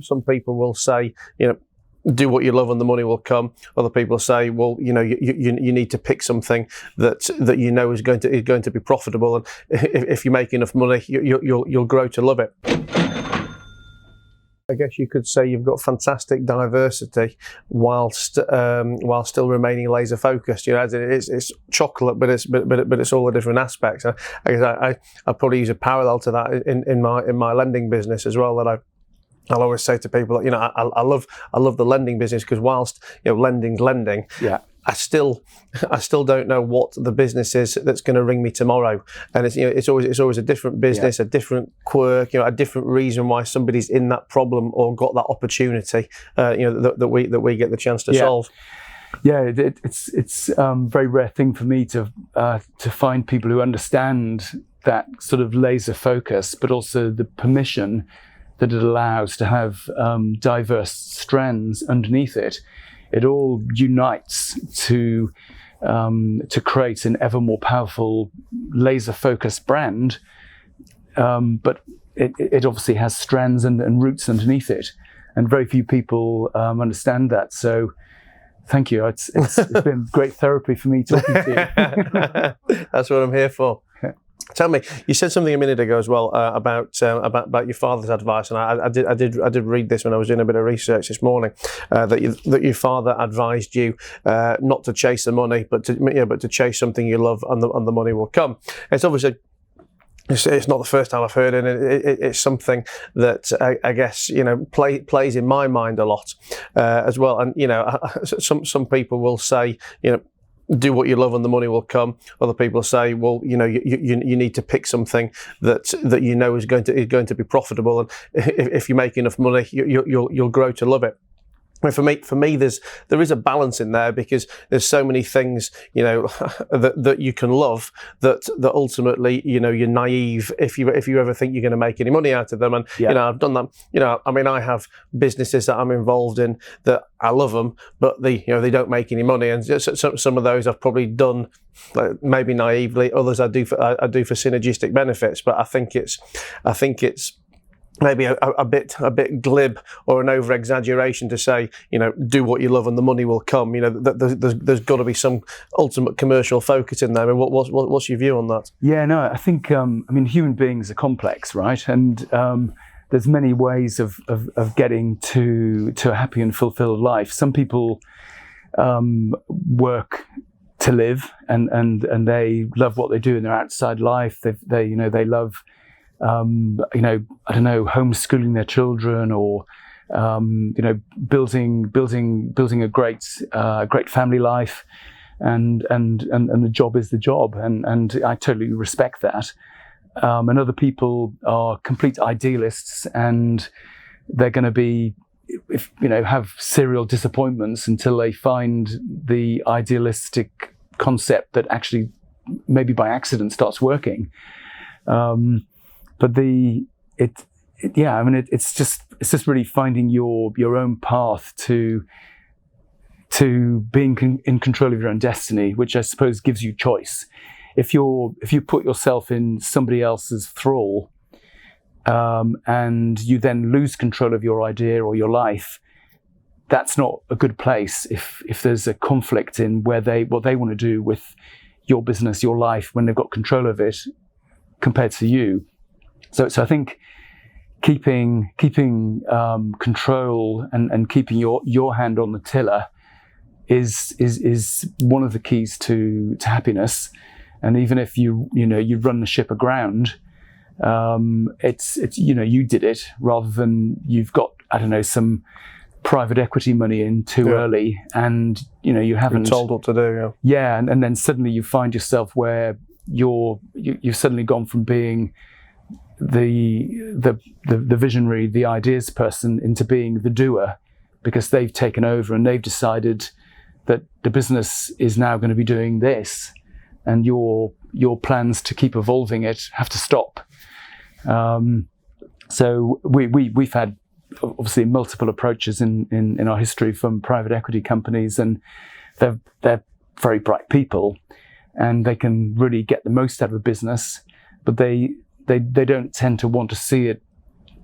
Some people will say, do what you love and the money will come. Other people say, well, you need to pick something that is going to be profitable, and if you make enough money, you'll grow to love it. I guess you could say you've got fantastic diversity whilst still remaining laser focused. It's chocolate, but it's all the different aspects. I guess I'd probably use a parallel to that in my lending business as well. That I'll always say to people, I love the lending business, because whilst lending's lending, yeah, I still don't know what the business is that's going to ring me tomorrow, and it's always a different business, a different quirk, a different reason why somebody's in that problem or got that opportunity, that we get the chance to solve. Yeah, it's a very rare thing for me to find people who understand that sort of laser focus, but also the permission that it allows to have diverse strands underneath it. It all unites to create an ever more powerful laser-focused brand, but it obviously has strands and roots underneath it, and very few people understand that. So, thank you. It's been great therapy for me talking to you. That's what I'm here for. Tell me, you said something a minute ago as well about your father's advice, and I did read this when I was doing a bit of research this morning, that your father advised you not to chase the money, but to chase something you love, and the money will come. It's obviously. It's not the first time I've heard it, and it's something that I guess plays in my mind a lot as well. And some people will say, do what you love and the money will come. Other people say, well, you need to pick something that is going to be profitable, and if you make enough money, you'll grow to love it. For me, there is a balance in there, because there's so many things that you can love that ultimately you're naive if you ever think you're going to make any money out of them. And I've done that. I have businesses that I'm involved in that I love them, but they don't make any money. And some of those I've probably done maybe naively. Others I do for synergistic benefits. But I think it's maybe a bit glib or an over exaggeration to say, do what you love and the money will come. There's got to be some ultimate commercial focus in there. I mean, what's your view on that? Yeah, no, I think human beings are complex, right? And there's many ways of getting to a happy and fulfilled life. Some people work to live, and they love what they do in their outside life. They love I don't know, homeschooling their children, or building a great family life, and the job is the job, and I totally respect that. And other people are complete idealists, and they're going to be, have serial disappointments until they find the idealistic concept that actually maybe by accident starts working. But it's just really finding your own path to being in control of your own destiny, which I suppose gives you choice. If you put yourself in somebody else's thrall, and you then lose control of your idea or your life, that's not a good place. If there's a conflict in what they want to do with your business, your life, when they've got control of it compared to you. So I think keeping control and keeping your hand on the tiller is one of the keys to happiness. And even if you run the ship aground, it's you did it, rather than you've got, I don't know, some private equity money in too early, and you haven't been told what to do. And then suddenly you find yourself where you've suddenly gone from being the visionary, the ideas person, into being the doer, because they've taken over and they've decided that the business is now going to be doing this, and your plans to keep evolving it have to stop. So we've had obviously multiple approaches in our history from private equity companies, and they're very bright people, and they can really get the most out of a business, but they don't tend to want to see it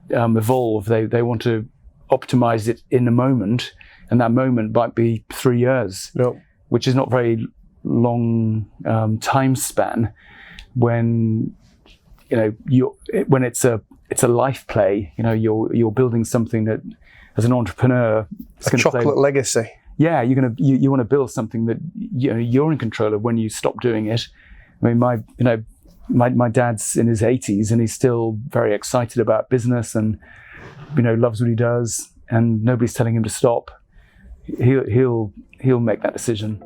evolve. They want to optimize it in a moment, and that moment might be 3 years, which is not very long time span when when it's a life play. You're building something that, as an entrepreneur, it's a chocolate legacy. Yeah, you want to build something that you're in control of when you stop doing it. I mean, my dad's in his 80s and he's still very excited about business and loves what he does, and nobody's telling him to stop. He'll make that decision.